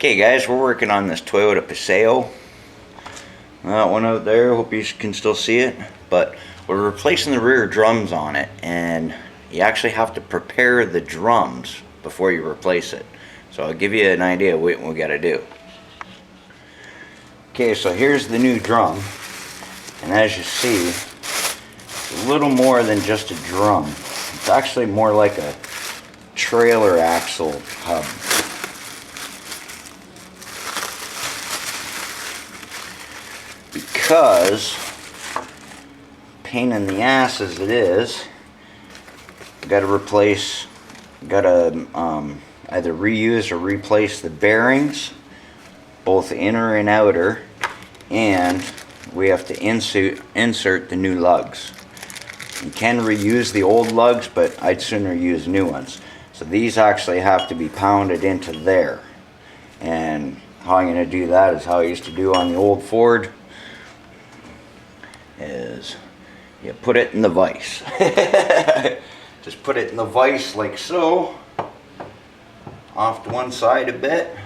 Okay guys, we're working on this Toyota Paseo. That one out there, hope you can still see it. But we're replacing the rear drums on it, and you actually have to prepare the drums before you replace it. So I'll give you an idea of what we got to do. Okay, so here's the new drum, and as you see, it's a little more than just a drum. It's actually more like a trailer axle hub. Because, pain in the ass as it is, you got to replace, either reuse or replace the bearings, both inner and outer, and we have to insert the new lugs. You can reuse the old lugs, but I'd sooner use new ones. So these actually have to be pounded into there, and how I'm going to do that is how I used to do on the old Ford. Is you put it in the vise. Just put it in the vise like so, off to one side a bit,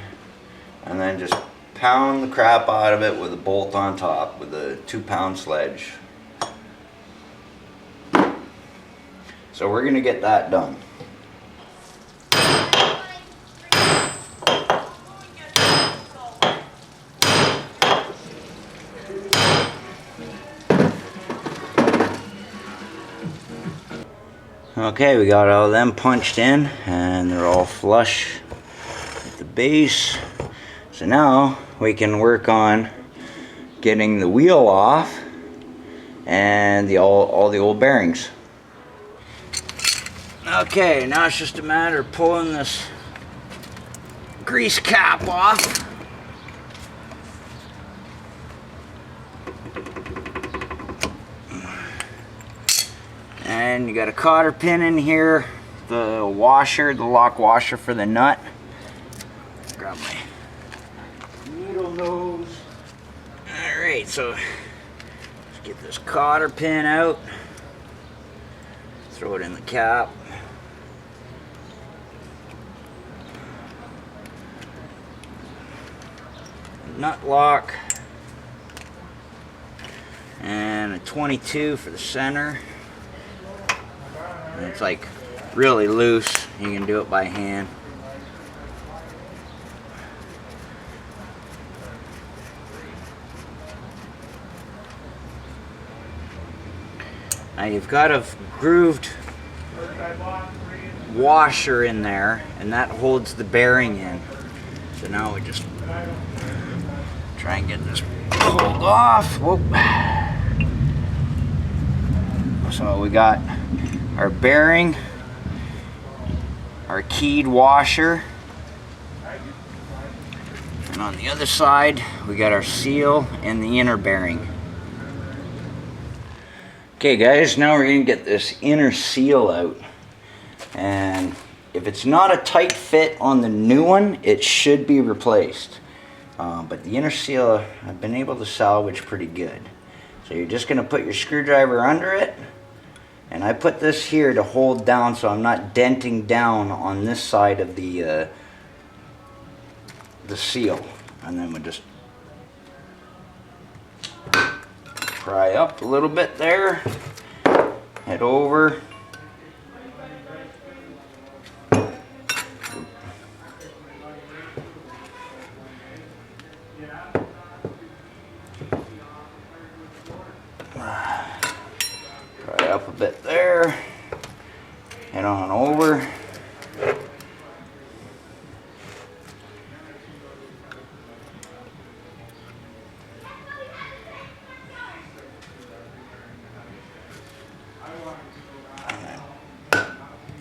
and then just pound the crap out of it with a bolt on top with a 2-pound sledge. So we're going to get that done. Okay, we got all of them punched in and they're all flush at the base. So now we can work on getting the wheel off and all the old bearings. Okay, now it's just a matter of pulling this grease cap off. And you got a cotter pin in here, the washer, the lock washer for the nut. Grab my needle nose. Alright, so let's get this cotter pin out. Throw it in the cap. Nut lock. And a 22 for the center. And it's like really loose. You can do it by hand. Now you've got a grooved washer in there, and that holds the bearing in. So now we just try and get this pulled off. Whoop. So we got our bearing, our keyed washer, and on the other side we got our seal and the inner bearing. Okay guys, now we're going to get this inner seal out, and if it's not a tight fit on the new one, it should be replaced, but the inner seal I've been able to salvage pretty good. So you're just going to put your screwdriver under it. And I put this here to hold down so I'm not denting down on this side of the seal. And then we'll just pry up a little bit there, head over. Up a bit there, head on over.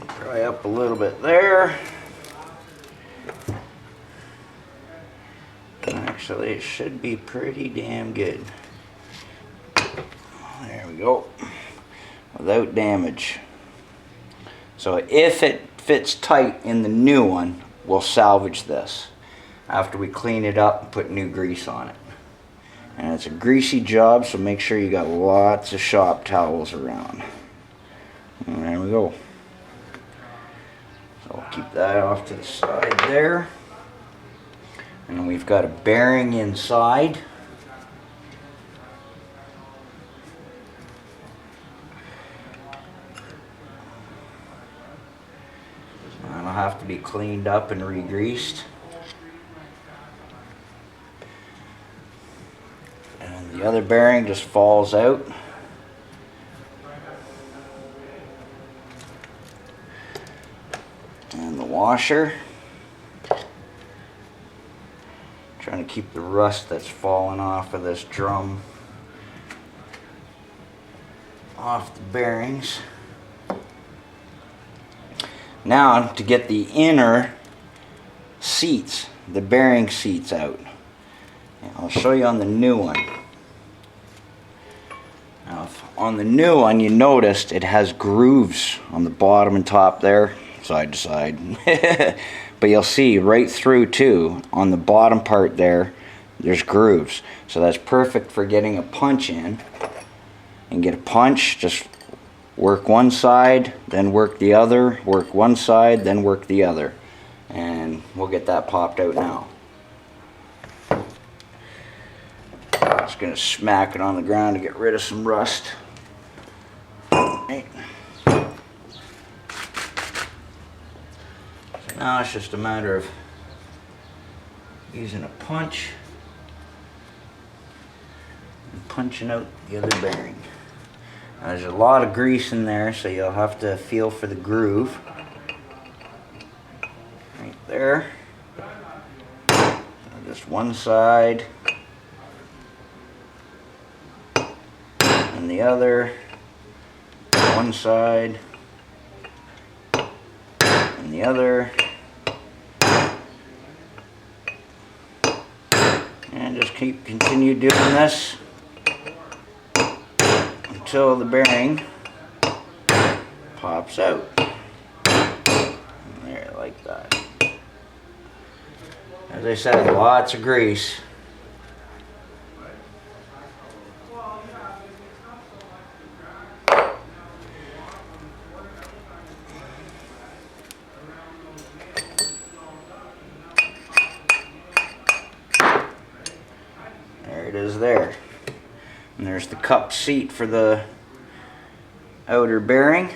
Try up a little bit there. Actually, it should be pretty damn good. There we go. Without damage. So if it fits tight in the new one, we'll salvage this after we clean it up and put new grease on it. And it's a greasy job, so make sure you got lots of shop towels around. And there we go. So I'll keep that off to the side there. And we've got a bearing inside. That'll have to be cleaned up and re-greased. And the other bearing just falls out. And the washer. Trying to keep the rust that's fallen off of this drum off the bearings. Now to get the inner seats, the bearing seats out. I'll show you on the new one. Now on the new one you noticed it has grooves on the bottom and top there, side to side. But you'll see right through too, on the bottom part there's grooves. So that's perfect for getting a punch in. And get a punch, just work one side, then work the other, work one side, then work the other. And we'll get that popped out now. Just gonna smack it on the ground to get rid of some rust. Right. Now it's just a matter of using a punch and punching out the other bearing. Now, there's a lot of grease in there, so you'll have to feel for the groove. Right there. So just one side and the other. One side and the other. And just continue doing this until the bearing pops out. There, like that. As I said, lots of grease. It is there. And there's the cup seat for the outer bearing.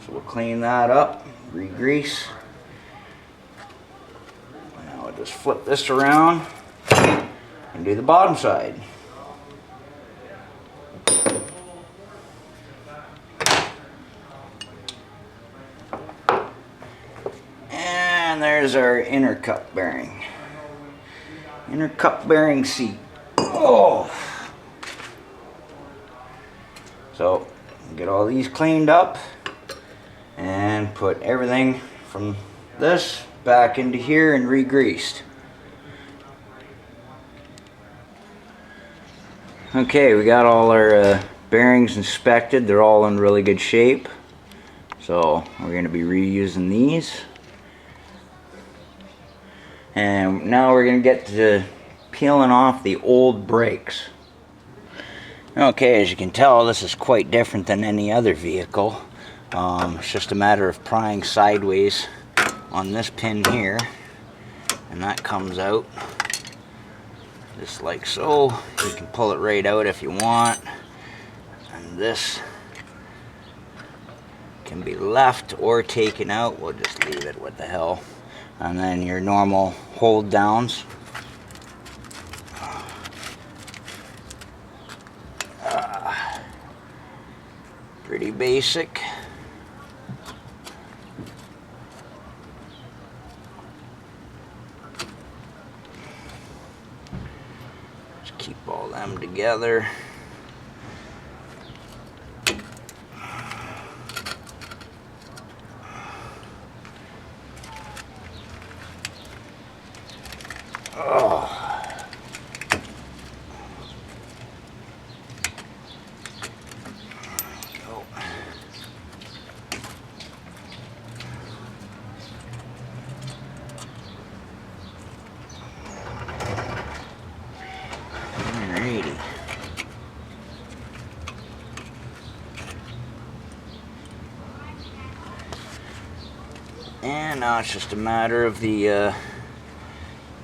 So we'll clean that up, re-grease. Now we'll just flip this around and do the bottom side. And there's our inner cup bearing. Inner cup bearing seat. Oh! So, get all these cleaned up and put everything from this back into here and re-greased. Okay, we got all our bearings inspected. They're all in really good shape. So, we're going to be reusing these. And now we're going to get to peeling off the old brakes. Okay, as you can tell, this is quite different than any other vehicle. It's just a matter of prying sideways on this pin here, and that comes out just like so. You can pull it right out if you want, and this can be left or taken out. We'll just leave it, what the hell. And then your normal hold downs. Pretty basic. Just keep all them together. Oh. Alrighty. And now it's just a matter of the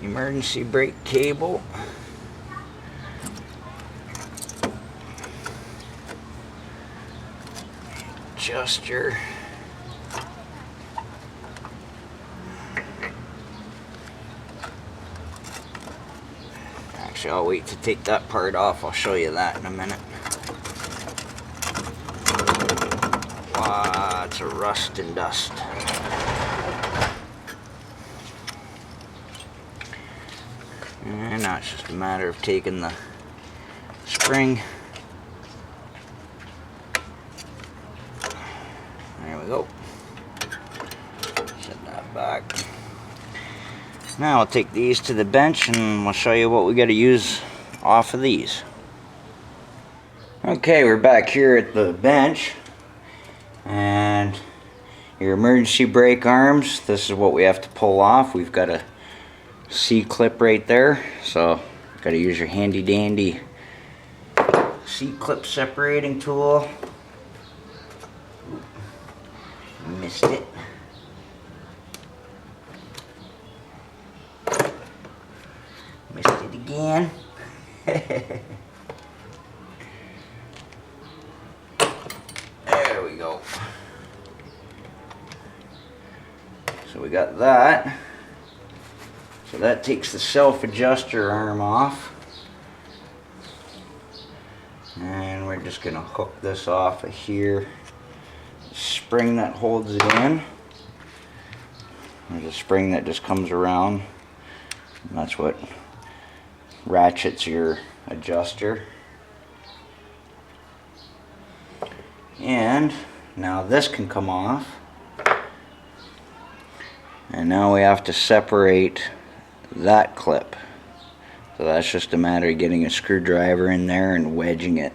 emergency brake cable. Adjuster. Actually, I'll wait to take that part off. I'll show you that in a minute. Lots of rust and dust. And now it's just a matter of taking the spring. There we go. Set that back. Now I'll take these to the bench and we'll show you what we got to use off of these. Okay, we're back here at the bench, and your emergency brake arms, this is what we have to pull off. We've got a C-clip right there, so got to use your handy dandy C-clip separating tool. Missed it. Missed it again. There we go. So we got that. So that takes the self-adjuster arm off. And we're just going to hook this off of here. Spring that holds it in. There's a spring that just comes around. And that's what ratchets your adjuster. And now this can come off. And now we have to separate that clip. So that's just a matter of getting a screwdriver in there and wedging it.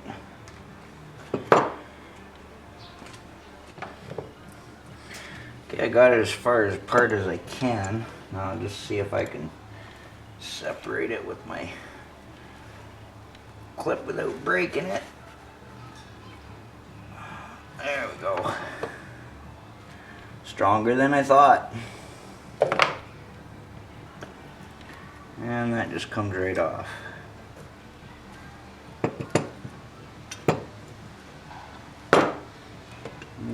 Okay, I got it as far apart as I can. Now I'll just see if I can separate it with my clip without breaking it. There we go. Stronger than I thought. And that just comes right off.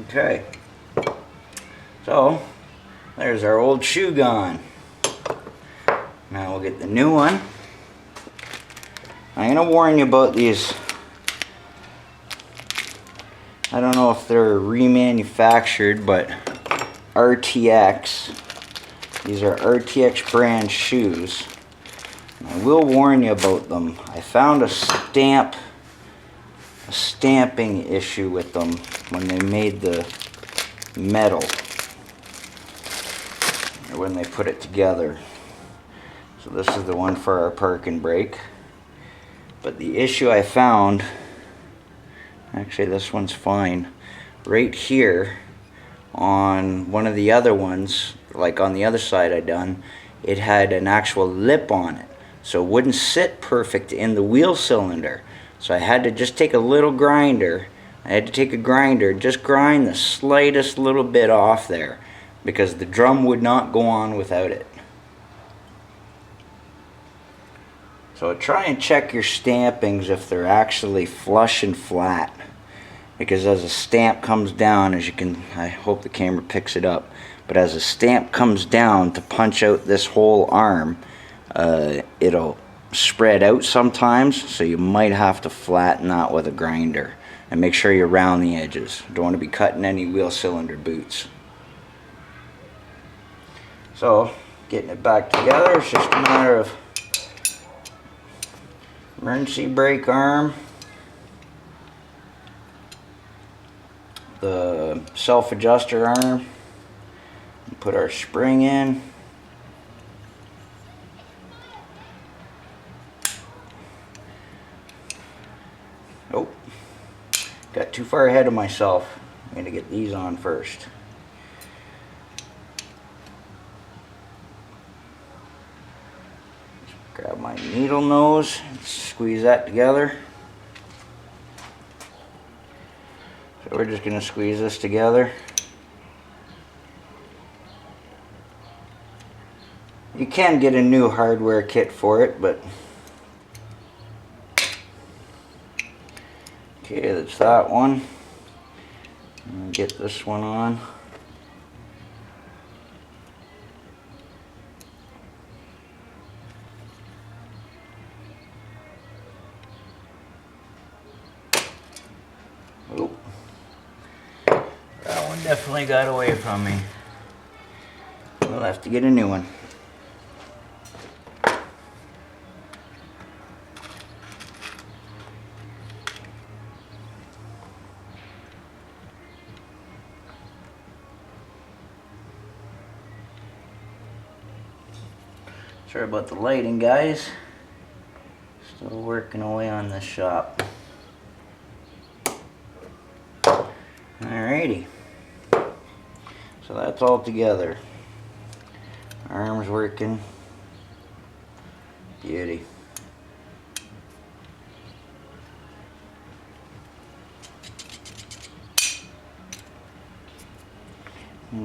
Okay. So, there's our old shoe gone. Now we'll get the new one. I'm going to warn you about these. I don't know if they're remanufactured, but RTX. These are RTX brand shoes. I will warn you about them. I found a stamping issue with them when they made the metal, or when they put it together. So this is the one for our park and brake. But the issue I found, actually this one's fine, right here on one of the other ones, like on the other side I done, it had an actual lip on it. So it wouldn't sit perfect in the wheel cylinder. So I had to just take a little grinder. I had to take a grinder, just grind the slightest little bit off there, because the drum would not go on without it. So try and check your stampings if they're actually flush and flat. Because as a stamp comes down, as you can, I hope the camera picks it up, but as a stamp comes down to punch out this whole arm, it'll spread out sometimes, so you might have to flatten that with a grinder. And make sure you're round the edges. Don't want to be cutting any wheel cylinder boots. So, getting it back together, it's just a matter of emergency brake arm, the self-adjuster arm, put our spring in. Oh, got too far ahead of myself. I'm going to get these on first. Grab my needle nose and squeeze that together. So we're just going to squeeze this together. You can get a new hardware kit for it, but okay, that's that one. Get this one on. Oh, that one definitely got away from me. We'll have to get a new one. Sorry about the lighting, guys. Still working away on this shop. Alrighty. So that's all together. Arms working. Beauty.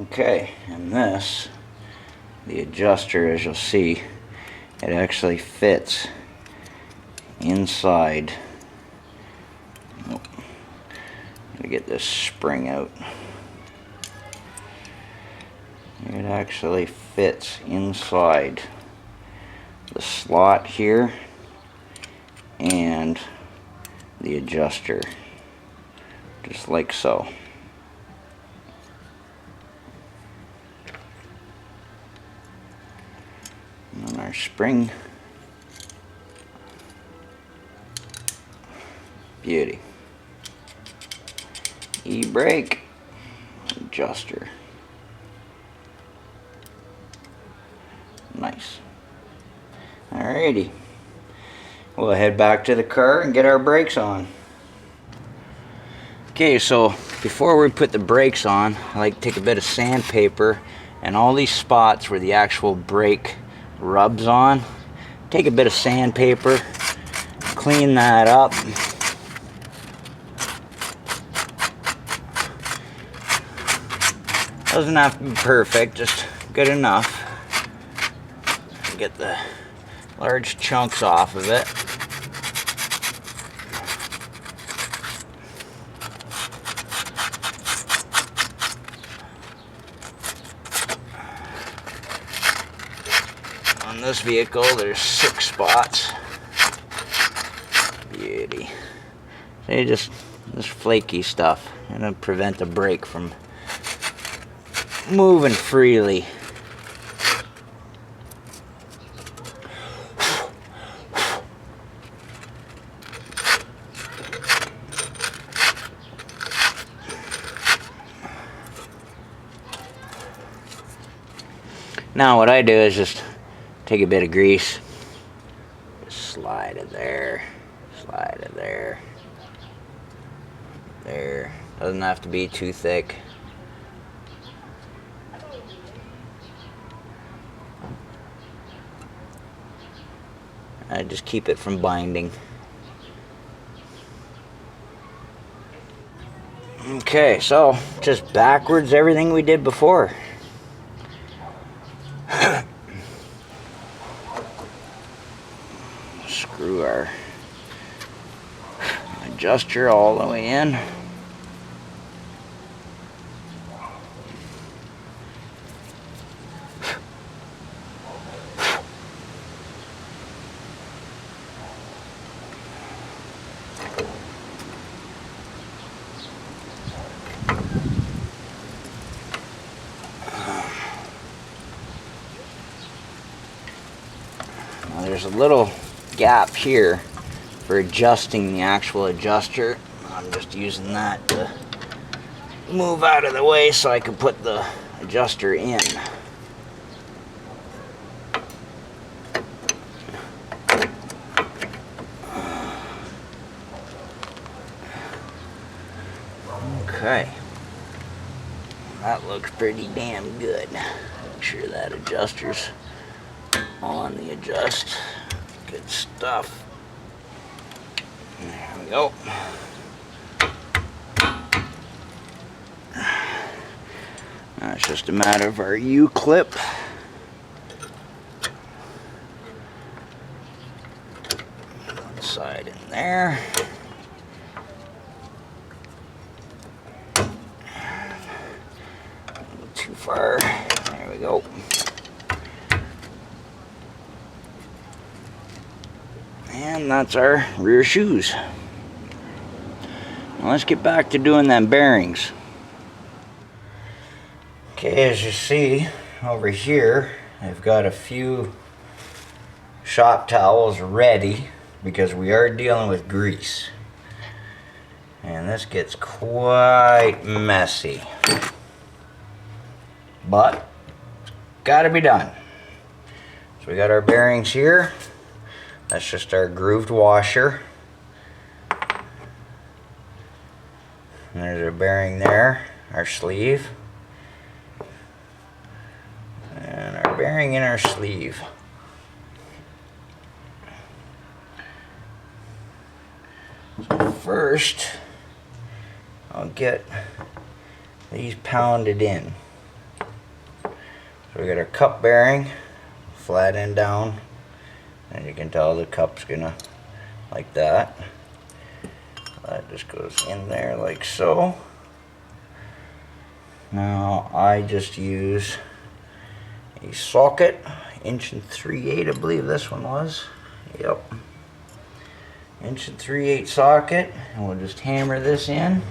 Okay, and this, the adjuster, as you'll see, it actually fits inside. Oh, gotta get this spring out. It actually fits inside the slot here and the adjuster, just like so. And our spring, beauty. E-brake, adjuster. Nice. Alrighty. We'll head back to the car and get our brakes on. Okay, so before we put the brakes on, I like to take a bit of sandpaper and all these spots where the actual brake rubs on. Take a bit of sandpaper, clean that up. Doesn't have to be perfect, just good enough. Get the large chunks off of it. On this vehicle there's 6 spots. Beauty. See, just this flaky stuff, and it'll prevent the brake from moving freely. Now what I do is just take a bit of grease, just slide it there, slide it there, there. Doesn't have to be too thick. I just keep it from binding. Okay, so just backwards everything we did before. Screw our adjuster all the way in. Now there's a little gap here for adjusting the actual adjuster. I'm just using that to move out of the way so I can put the adjuster in. Okay, that looks pretty damn good. Make sure that adjuster's on the adjust. Good stuff. There we go. Now it's just a matter of our U-clip. that side in there. Too far. There we go. And that's our rear shoes. Now let's get back to doing them bearings. Okay, as you see over here, I've got a few shop towels ready because we are dealing with grease. And this gets quite messy. But it's got to be done. So we got our bearings here. That's just our grooved washer. And there's our bearing there, our sleeve. And our bearing in our sleeve. So first, I'll get these pounded in. So we got our cup bearing, flat end down, and you can tell the cup's gonna like that. That just goes in there like so. Now I just use a socket, 1 3/8 I believe this one was. Yep. 1 3/8 socket, and we'll just hammer this in.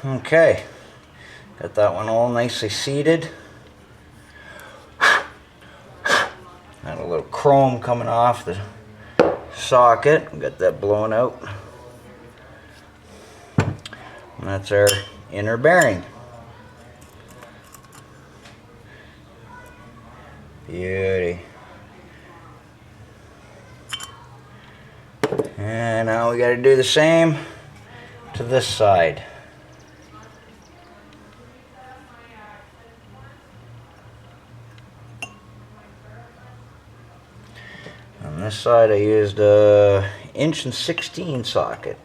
Okay, got that one all nicely seated. Got a little chrome coming off the socket. Got that blown out. And that's our inner bearing. Beauty. And now we got to do the same to this side. On this side I used a 1/16 socket.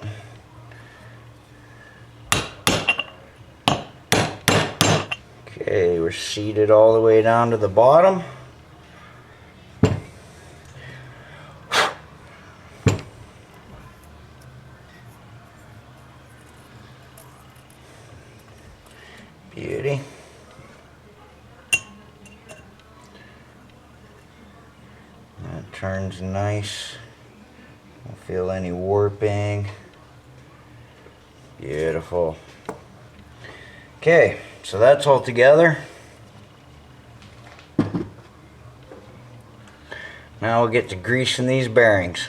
Okay, we're seated all the way down to the bottom. Beauty. That turns nice. Don't feel any warping. Beautiful. Okay, so that's all together. Now we'll get to greasing these bearings.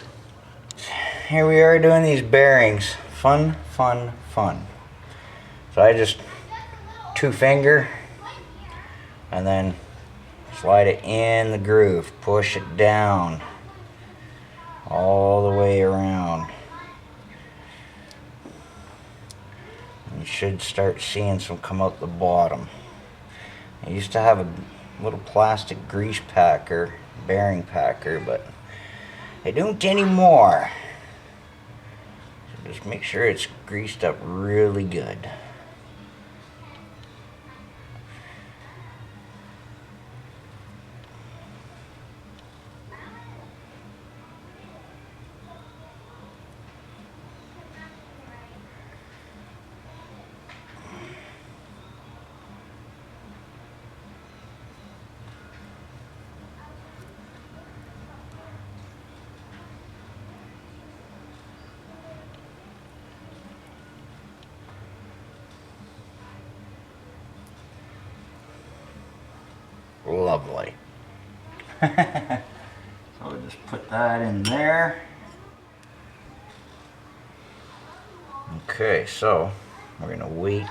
Here we are doing these bearings. Fun, fun, fun. So I just 2-finger and then slide it in the groove, push it down all the way around. should start seeing some come out the bottom. I used to have a little plastic grease packer, bearing packer, but I don't anymore. So just make sure it's greased up really good. Lovely. So we'll just put that in there. Okay, so we're going to wait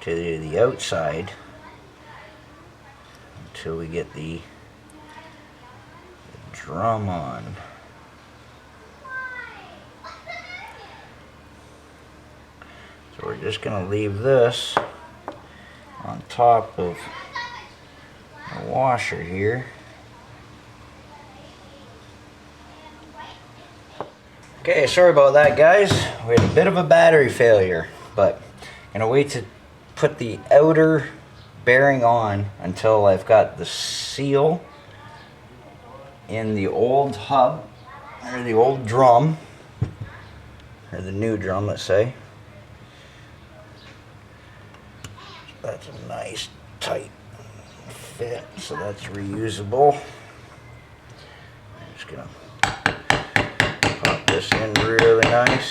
to the outside until we get the drum on. So we're just going to leave this on top of the washer here. Okay, sorry about that, guys. We had a bit of a battery failure, but I'm gonna wait to put the outer bearing on until I've got the seal in the old hub, or the old drum, or the new drum, let's say. That's a nice tight fit, so that's reusable. I'm just gonna pop this in really nice.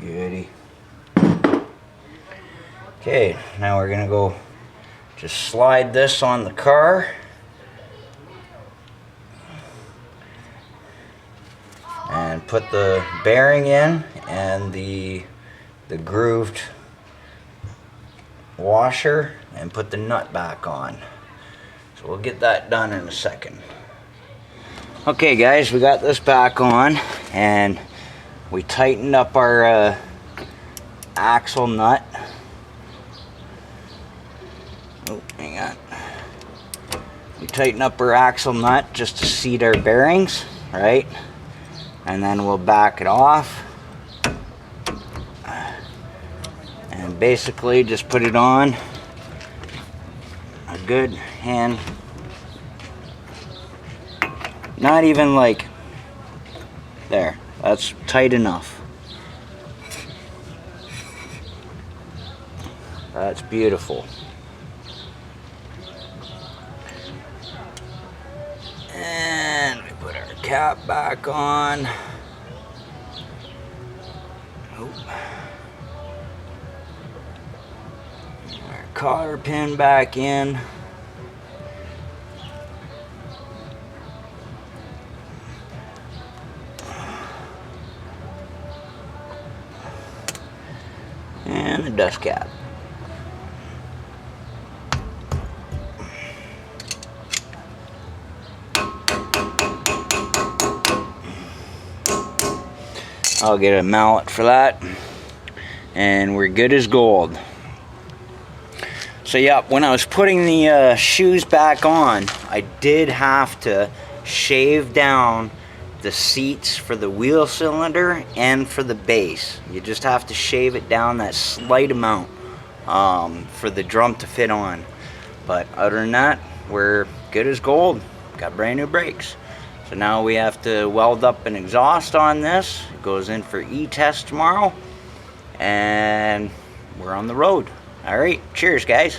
Goody. Okay, now we're gonna go just slide this on the car. And put the bearing in and the grooved washer and put the nut back on. So we'll get that done in a second. Okay guys, we got this back on and we tightened up our axle nut. Oh, hang on. We tightened up our axle nut just to seat our bearings, right? And then we'll back it off and basically just put it on a good hand, not even like there, that's tight enough. That's beautiful. And we put our cap back on. Our cotter pin back in. And the dust cap. I'll get a mallet for that, and we're good as gold. So yeah, when I was putting the shoes back on, I did have to shave down the seats for the wheel cylinder and for the base. You just have to shave it down that slight amount for the drum to fit on. But other than that, we're good as gold. Got brand new brakes. So now we have to weld up an exhaust on this. It goes in for e-test tomorrow. And we're on the road. Alright, cheers guys.